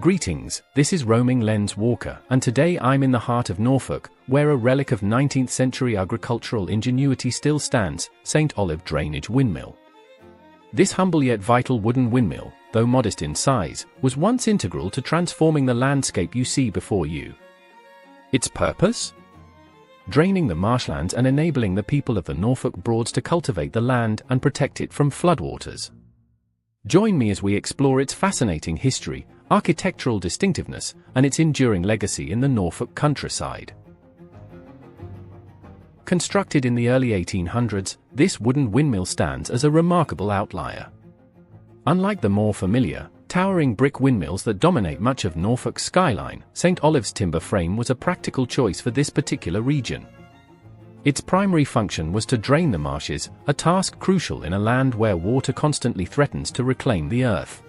Greetings, this is Roaming Lens Walker, and today I'm in the heart of Norfolk, where a relic of 19th century agricultural ingenuity still stands, St Olave drainage windmill. This humble yet vital wooden windmill, though modest in size, was once integral to transforming the landscape you see before you. Its purpose? Draining the marshlands and enabling the people of the Norfolk Broads to cultivate the land and protect it from floodwaters. Join me as we explore its fascinating history, architectural distinctiveness, and its enduring legacy in the Norfolk countryside. Constructed in the early 1800s, this wooden windmill stands as a remarkable outlier. Unlike the more familiar, towering brick windmills that dominate much of Norfolk's skyline, St Olave's timber frame was a practical choice for this particular region. Its primary function was to drain the marshes, a task crucial in a land where water constantly threatens to reclaim the earth.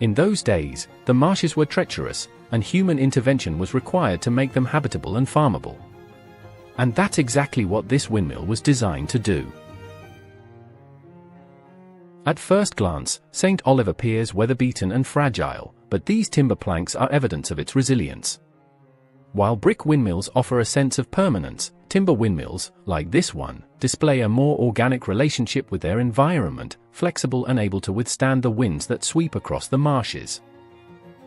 In those days, the marshes were treacherous, and human intervention was required to make them habitable and farmable. And that's exactly what this windmill was designed to do. At first glance, St Olave appears weather-beaten and fragile, but these timber planks are evidence of its resilience. While brick windmills offer a sense of permanence, timber windmills, like this one, display a more organic relationship with their environment, flexible and able to withstand the winds that sweep across the marshes.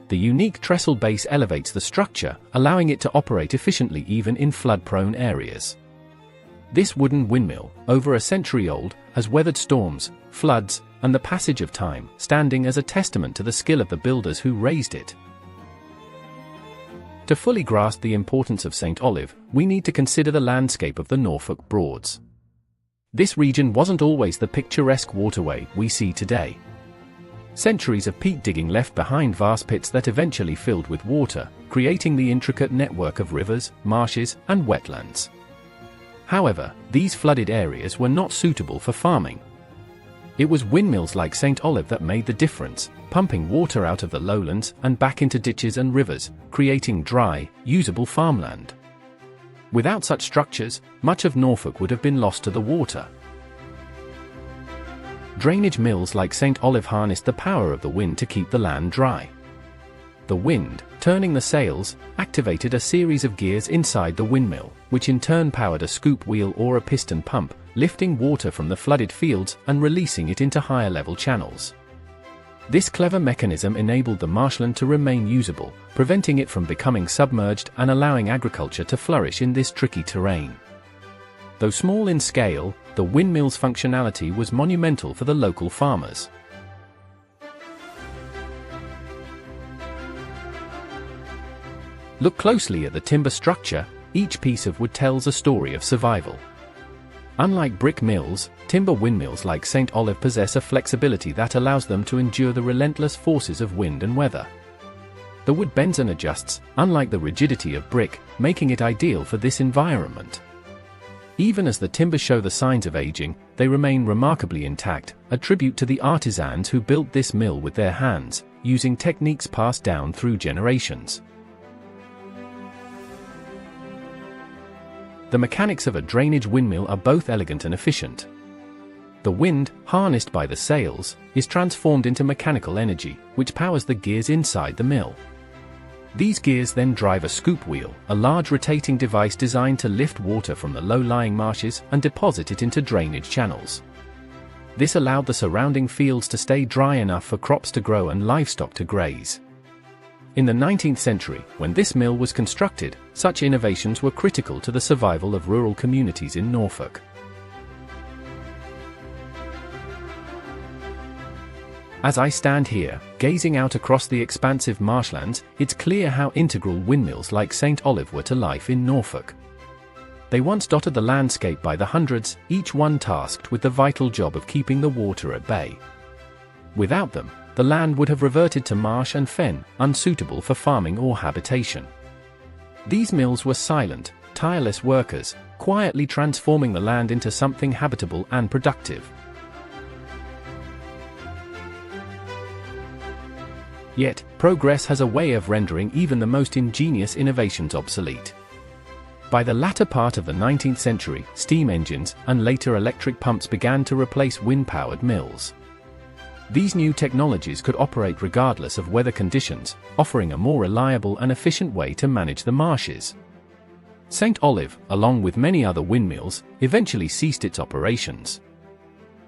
The unique trestle base elevates the structure, allowing it to operate efficiently even in flood-prone areas. This wooden windmill, over a century old, has weathered storms, floods, and the passage of time, standing as a testament to the skill of the builders who raised it. To fully grasp the importance of St Olave, we need to consider the landscape of the Norfolk Broads. This region wasn't always the picturesque waterway we see today. Centuries of peat digging left behind vast pits that eventually filled with water, creating the intricate network of rivers, marshes, and wetlands. However, these flooded areas were not suitable for farming. It was windmills like St Olave that made the difference, pumping water out of the lowlands and back into ditches and rivers, creating dry, usable farmland. Without such structures, much of Norfolk would have been lost to the water. Drainage mills like St Olave harnessed the power of the wind to keep the land dry. The wind, turning the sails, activated a series of gears inside the windmill, which in turn powered a scoop wheel or a piston pump, lifting water from the flooded fields and releasing it into higher-level channels. This clever mechanism enabled the marshland to remain usable, preventing it from becoming submerged and allowing agriculture to flourish in this tricky terrain. Though small in scale, the windmill's functionality was monumental for the local farmers. Look closely at the timber structure. Each piece of wood tells a story of survival. Unlike brick mills, timber windmills like St Olave possess a flexibility that allows them to endure the relentless forces of wind and weather. The wood bends and adjusts, unlike the rigidity of brick, making it ideal for this environment. Even as the timbers show the signs of aging, they remain remarkably intact, a tribute to the artisans who built this mill with their hands, using techniques passed down through generations. The mechanics of a drainage windmill are both elegant and efficient. The wind, harnessed by the sails, is transformed into mechanical energy, which powers the gears inside the mill. These gears then drive a scoop wheel, a large rotating device designed to lift water from the low-lying marshes and deposit it into drainage channels. This allowed the surrounding fields to stay dry enough for crops to grow and livestock to graze. In the 19th century, when this mill was constructed, such innovations were critical to the survival of rural communities in Norfolk. As I stand here, gazing out across the expansive marshlands, it's clear how integral windmills like St Olave were to life in Norfolk. They once dotted the landscape by the hundreds, each one tasked with the vital job of keeping the water at bay. Without them, the land would have reverted to marsh and fen, unsuitable for farming or habitation. These mills were silent, tireless workers, quietly transforming the land into something habitable and productive. Yet, progress has a way of rendering even the most ingenious innovations obsolete. By the latter part of the 19th century, steam engines and later electric pumps began to replace wind-powered mills. These new technologies could operate regardless of weather conditions, offering a more reliable and efficient way to manage the marshes. St Olave, along with many other windmills, eventually ceased its operations.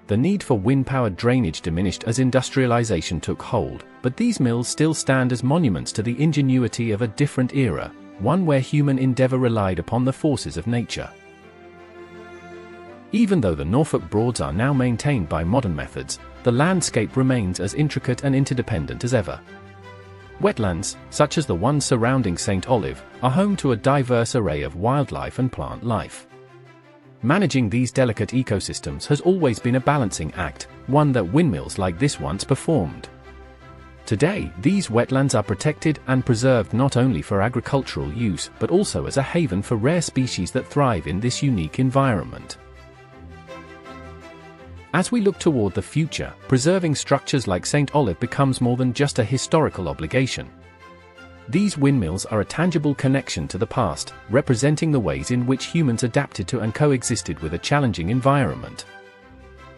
The need for wind-powered drainage diminished as industrialization took hold, but these mills still stand as monuments to the ingenuity of a different era, one where human endeavor relied upon the forces of nature. Even though the Norfolk Broads are now maintained by modern methods, the landscape remains as intricate and interdependent as ever. Wetlands, such as the ones surrounding St Olave, are home to a diverse array of wildlife and plant life. Managing these delicate ecosystems has always been a balancing act, one that windmills like this once performed. Today, these wetlands are protected and preserved not only for agricultural use but also as a haven for rare species that thrive in this unique environment. As we look toward the future, preserving structures like St Olave becomes more than just a historical obligation. These windmills are a tangible connection to the past, representing the ways in which humans adapted to and coexisted with a challenging environment.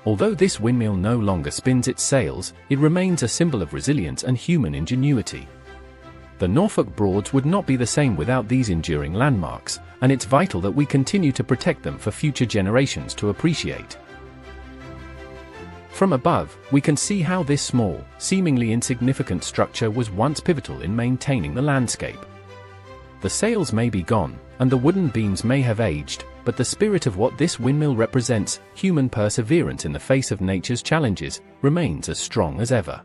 Although this windmill no longer spins its sails, it remains a symbol of resilience and human ingenuity. The Norfolk Broads would not be the same without these enduring landmarks, and it's vital that we continue to protect them for future generations to appreciate. From above, we can see how this small, seemingly insignificant structure was once pivotal in maintaining the landscape. The sails may be gone, and the wooden beams may have aged, but the spirit of what this windmill represents, human perseverance in the face of nature's challenges, remains as strong as ever.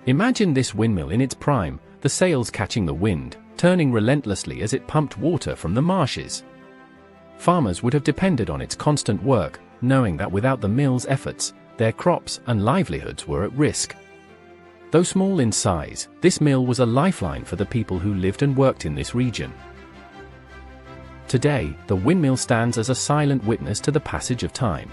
Imagine this windmill in its prime, the sails catching the wind, turning relentlessly as it pumped water from the marshes. Farmers would have depended on its constant work, knowing that without the mill's efforts, their crops and livelihoods were at risk. Though small in size, this mill was a lifeline for the people who lived and worked in this region. Today, the windmill stands as a silent witness to the passage of time.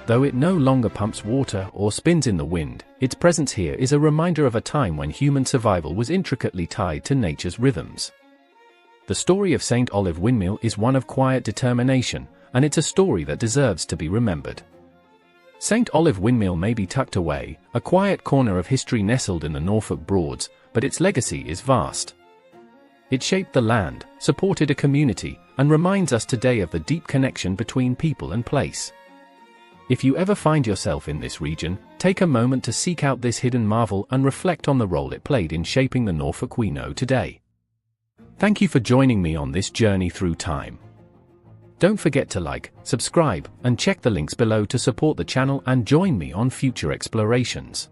Though it no longer pumps water or spins in the wind, its presence here is a reminder of a time when human survival was intricately tied to nature's rhythms. The story of St Olave Windmill is one of quiet determination, and it's a story that deserves to be remembered. St Olave Windmill may be tucked away, a quiet corner of history nestled in the Norfolk Broads, but its legacy is vast. It shaped the land, supported a community, and reminds us today of the deep connection between people and place. If you ever find yourself in this region, take a moment to seek out this hidden marvel and reflect on the role it played in shaping the Norfolk we know today. Thank you for joining me on this journey through time. Don't forget to like, subscribe, and check the links below to support the channel and join me on future explorations.